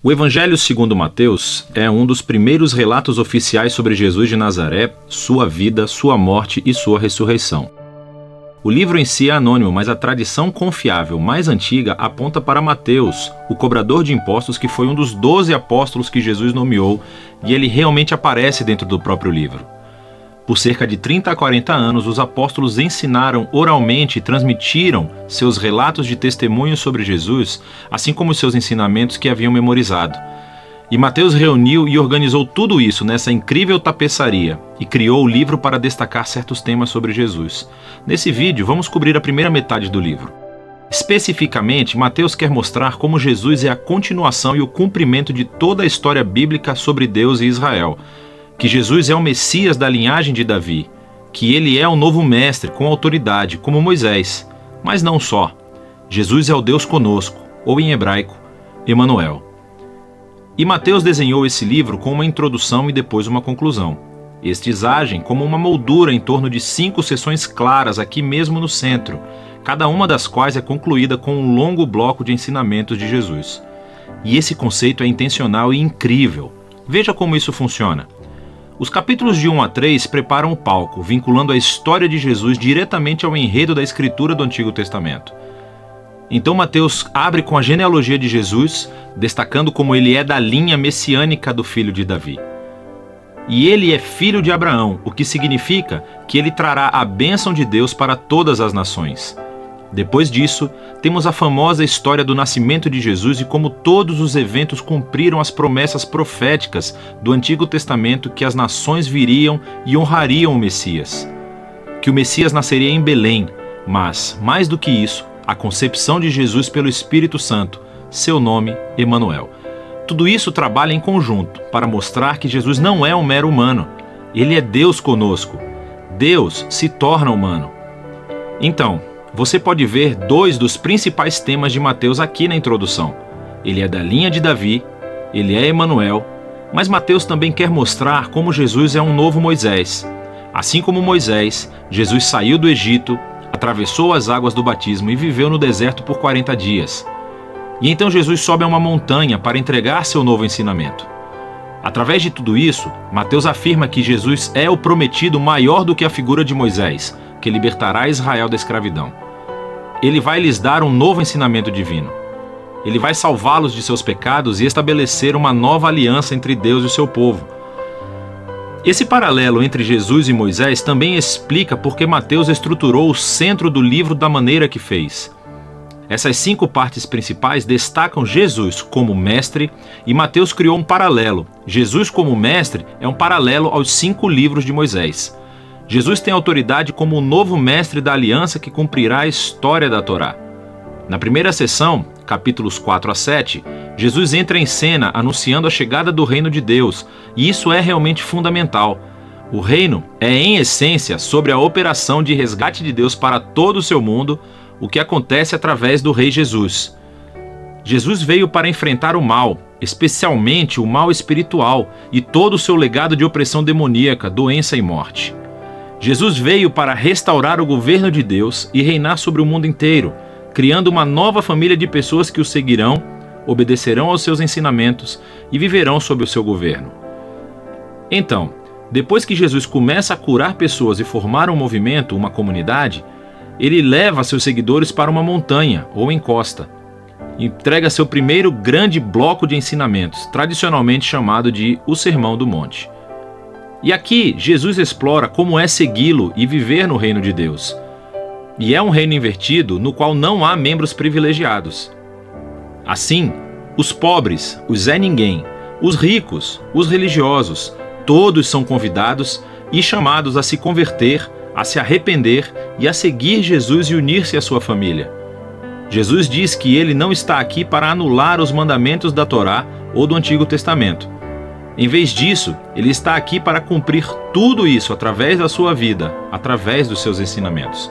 O Evangelho segundo Mateus é um dos primeiros relatos oficiais sobre Jesus de Nazaré, sua vida, sua morte e sua ressurreição. O livro em si é anônimo, mas a tradição confiável mais antiga aponta para Mateus, o cobrador de impostos que foi um dos 12 apóstolos que Jesus nomeou, e ele realmente aparece dentro do próprio livro. Por cerca de 30 a 40 anos, os apóstolos ensinaram oralmente e transmitiram seus relatos de testemunho sobre Jesus, assim como os seus ensinamentos que haviam memorizado. E Mateus reuniu e organizou tudo isso nessa incrível tapeçaria e criou o livro para destacar certos temas sobre Jesus. Nesse vídeo, vamos cobrir a primeira metade do livro. Especificamente, Mateus quer mostrar como Jesus é a continuação e o cumprimento de toda a história bíblica sobre Deus e Israel. Que Jesus é o Messias da linhagem de Davi, que ele é o novo mestre com autoridade, como Moisés. Mas não só. Jesus é o Deus conosco, ou em hebraico, Emanuel. E Mateus desenhou esse livro com uma introdução e depois uma conclusão. Estes agem como uma moldura em torno de 5 seções claras aqui mesmo no centro, cada uma das quais é concluída com um longo bloco de ensinamentos de Jesus. E esse conceito é intencional e incrível. Veja como isso funciona. Os capítulos de 1 a 3 preparam o palco, vinculando a história de Jesus diretamente ao enredo da escritura do Antigo Testamento. Então Mateus abre com a genealogia de Jesus, destacando como ele é da linha messiânica do filho de Davi. E ele é filho de Abraão, o que significa que ele trará a bênção de Deus para todas as nações. Depois disso, temos a famosa história do nascimento de Jesus e como todos os eventos cumpriram as promessas proféticas do Antigo Testamento que as nações viriam e honrariam o Messias. Que o Messias nasceria em Belém, mas, mais do que isso, a concepção de Jesus pelo Espírito Santo, seu nome, Emanuel. Tudo isso trabalha em conjunto para mostrar que Jesus não é um mero humano. Ele é Deus conosco. Deus se torna humano. Então, você pode ver 2 dos principais temas de Mateus aqui na introdução. Ele é da linha de Davi, ele é Emanuel, mas Mateus também quer mostrar como Jesus é um novo Moisés. Assim como Moisés, Jesus saiu do Egito, atravessou as águas do batismo e viveu no deserto por 40 dias. E então Jesus sobe a uma montanha para entregar seu novo ensinamento. Através de tudo isso, Mateus afirma que Jesus é o prometido maior do que a figura de Moisés, que libertará Israel da escravidão. Ele vai lhes dar um novo ensinamento divino. Ele vai salvá-los de seus pecados e estabelecer uma nova aliança entre Deus e o seu povo. Esse paralelo entre Jesus e Moisés também explica por que Mateus estruturou o centro do livro da maneira que fez. Essas 5 partes principais destacam Jesus como mestre e Mateus criou um paralelo. Jesus como mestre é um paralelo aos 5 livros de Moisés. Jesus tem autoridade como o novo mestre da aliança que cumprirá a história da Torá. Na primeira sessão, capítulos 4 a 7, Jesus entra em cena anunciando a chegada do reino de Deus, e isso é realmente fundamental. O reino é, em essência, sobre a operação de resgate de Deus para todo o seu mundo, o que acontece através do Rei Jesus. Jesus veio para enfrentar o mal, especialmente o mal espiritual, e todo o seu legado de opressão demoníaca, doença e morte. Jesus veio para restaurar o governo de Deus e reinar sobre o mundo inteiro, criando uma nova família de pessoas que o seguirão, obedecerão aos seus ensinamentos e viverão sob o seu governo. Então, depois que Jesus começa a curar pessoas e formar um movimento, uma comunidade, ele leva seus seguidores para uma montanha ou encosta. Entrega seu primeiro grande bloco de ensinamentos, tradicionalmente chamado de o Sermão do Monte. E aqui, Jesus explora como é segui-lo e viver no reino de Deus. E é um reino invertido no qual não há membros privilegiados. Assim, os pobres, os Zé Ninguém, os ricos, os religiosos, todos são convidados e chamados a se converter, a se arrepender e a seguir Jesus e unir-se à sua família. Jesus diz que ele não está aqui para anular os mandamentos da Torá ou do Antigo Testamento. Em vez disso, ele está aqui para cumprir tudo isso através da sua vida, através dos seus ensinamentos.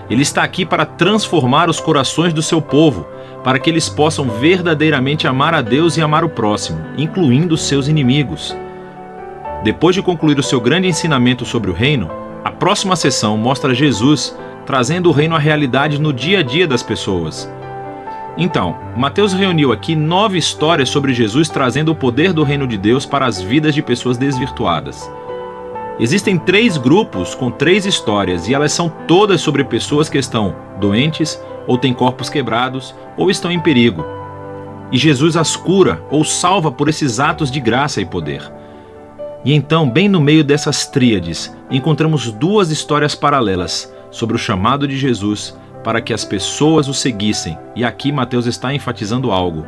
Ele está aqui para transformar os corações do seu povo, para que eles possam verdadeiramente amar a Deus e amar o próximo, incluindo os seus inimigos. Depois de concluir o seu grande ensinamento sobre o reino, a próxima sessão mostra Jesus trazendo o reino à realidade no dia a dia das pessoas. Então, Mateus reuniu aqui 9 histórias sobre Jesus trazendo o poder do reino de Deus para as vidas de pessoas desvirtuadas. Existem 3 grupos com 3 histórias e elas são todas sobre pessoas que estão doentes, ou têm corpos quebrados, ou estão em perigo. E Jesus as cura ou salva por esses atos de graça e poder. E então, bem no meio dessas tríades, encontramos 2 histórias paralelas sobre o chamado de Jesus para que as pessoas o seguissem. E aqui Mateus está enfatizando algo: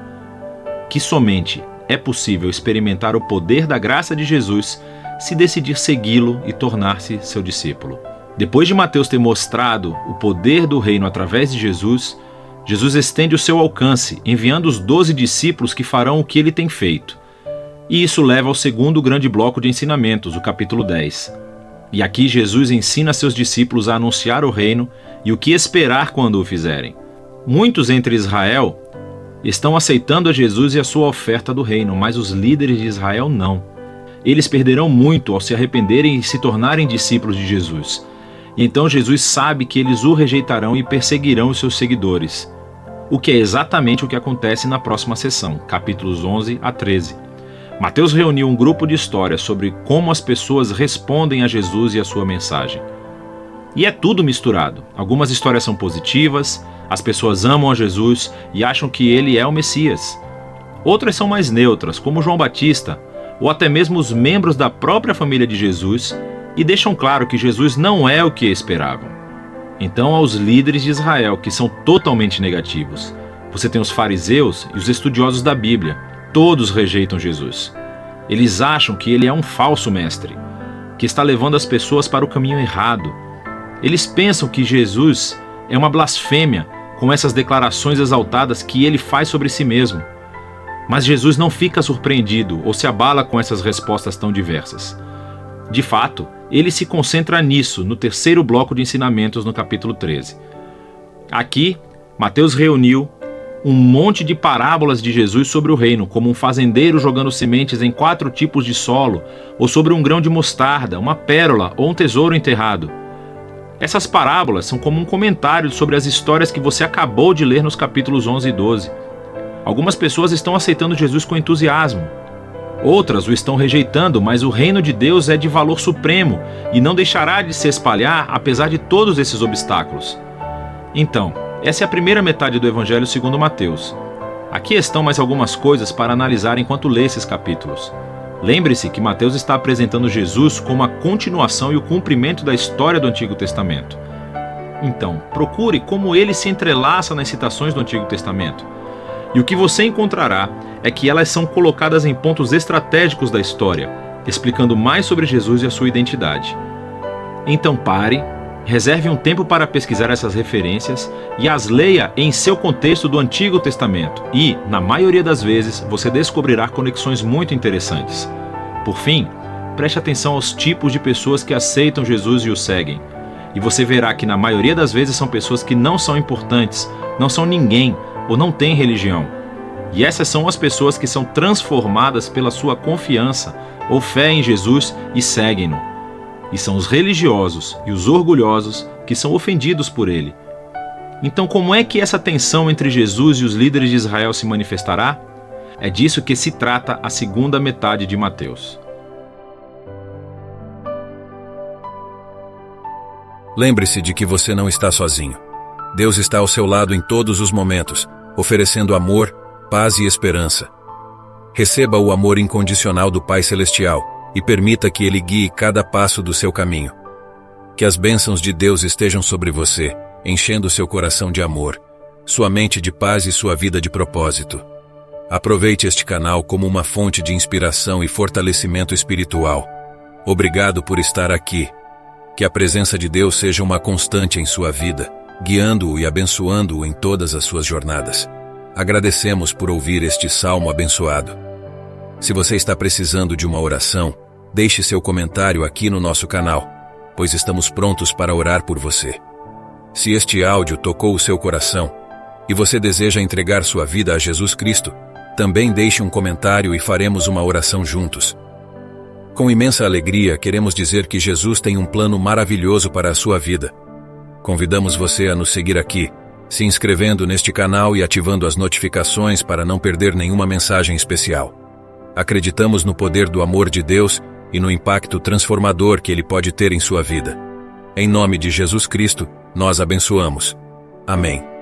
que somente é possível experimentar o poder da graça de Jesus se decidir segui-lo e tornar-se seu discípulo. Depois de Mateus ter mostrado o poder do reino através de Jesus, Jesus estende o seu alcance, enviando os 12 discípulos que farão o que ele tem feito. E isso leva ao segundo grande bloco de ensinamentos, o capítulo 10. E aqui Jesus ensina seus discípulos a anunciar o reino e o que esperar quando o fizerem. Muitos entre Israel estão aceitando a Jesus e a sua oferta do reino, mas os líderes de Israel não. Eles perderão muito ao se arrependerem e se tornarem discípulos de Jesus. E então Jesus sabe que eles o rejeitarão e perseguirão os seus seguidores. O que é exatamente o que acontece na próxima sessão, capítulos 11 a 13. Mateus reuniu um grupo de histórias sobre como as pessoas respondem a Jesus e a sua mensagem. E é tudo misturado. Algumas histórias são positivas, as pessoas amam a Jesus e acham que ele é o Messias. Outras são mais neutras, como João Batista, ou até mesmo os membros da própria família de Jesus, e deixam claro que Jesus não é o que esperavam. Então, aos líderes de Israel, que são totalmente negativos, você tem os fariseus e os estudiosos da Bíblia. Todos rejeitam Jesus. Eles acham que ele é um falso mestre, que está levando as pessoas para o caminho errado. Eles pensam que Jesus é uma blasfêmia com essas declarações exaltadas que ele faz sobre si mesmo. Mas Jesus não fica surpreendido ou se abala com essas respostas tão diversas. De fato, ele se concentra nisso no terceiro bloco de ensinamentos no capítulo 13. Aqui, Mateus reuniu um monte de parábolas de Jesus sobre o reino, como um fazendeiro jogando sementes em 4 tipos de solo, ou sobre um grão de mostarda, uma pérola ou um tesouro enterrado. Essas parábolas são como um comentário sobre as histórias que você acabou de ler nos capítulos 11 e 12. Algumas pessoas estão aceitando Jesus com entusiasmo. Outras o estão rejeitando, mas o reino de Deus é de valor supremo e não deixará de se espalhar apesar de todos esses obstáculos. Então, essa é a primeira metade do Evangelho segundo Mateus. Aqui estão mais algumas coisas para analisar enquanto lê esses capítulos. Lembre-se que Mateus está apresentando Jesus como a continuação e o cumprimento da história do Antigo Testamento. Então, procure como ele se entrelaça nas citações do Antigo Testamento. E o que você encontrará é que elas são colocadas em pontos estratégicos da história, explicando mais sobre Jesus e a sua identidade. Então pare, reserve um tempo para pesquisar essas referências e as leia em seu contexto do Antigo Testamento e, na maioria das vezes, você descobrirá conexões muito interessantes. Por fim, preste atenção aos tipos de pessoas que aceitam Jesus e o seguem. E você verá que na maioria das vezes são pessoas que não são importantes, não são ninguém ou não têm religião. E essas são as pessoas que são transformadas pela sua confiança ou fé em Jesus e seguem-no. E são os religiosos e os orgulhosos que são ofendidos por ele. Então, como é que essa tensão entre Jesus e os líderes de Israel se manifestará? É disso que se trata a segunda metade de Mateus. Lembre-se de que você não está sozinho. Deus está ao seu lado em todos os momentos, oferecendo amor, paz e esperança. Receba o amor incondicional do Pai Celestial e permita que Ele guie cada passo do seu caminho. Que as bênçãos de Deus estejam sobre você, enchendo seu coração de amor, sua mente de paz e sua vida de propósito. Aproveite este canal como uma fonte de inspiração e fortalecimento espiritual. Obrigado por estar aqui. Que a presença de Deus seja uma constante em sua vida, guiando-o e abençoando-o em todas as suas jornadas. Agradecemos por ouvir este salmo abençoado. Se você está precisando de uma oração, deixe seu comentário aqui no nosso canal, pois estamos prontos para orar por você. Se este áudio tocou o seu coração e você deseja entregar sua vida a Jesus Cristo, também deixe um comentário e faremos uma oração juntos. Com imensa alegria, queremos dizer que Jesus tem um plano maravilhoso para a sua vida. Convidamos você a nos seguir aqui se inscrevendo neste canal e ativando as notificações para não perder nenhuma mensagem especial. Acreditamos no poder do amor de Deus e no impacto transformador que ele pode ter em sua vida. Em nome de Jesus Cristo, nós abençoamos. Amém.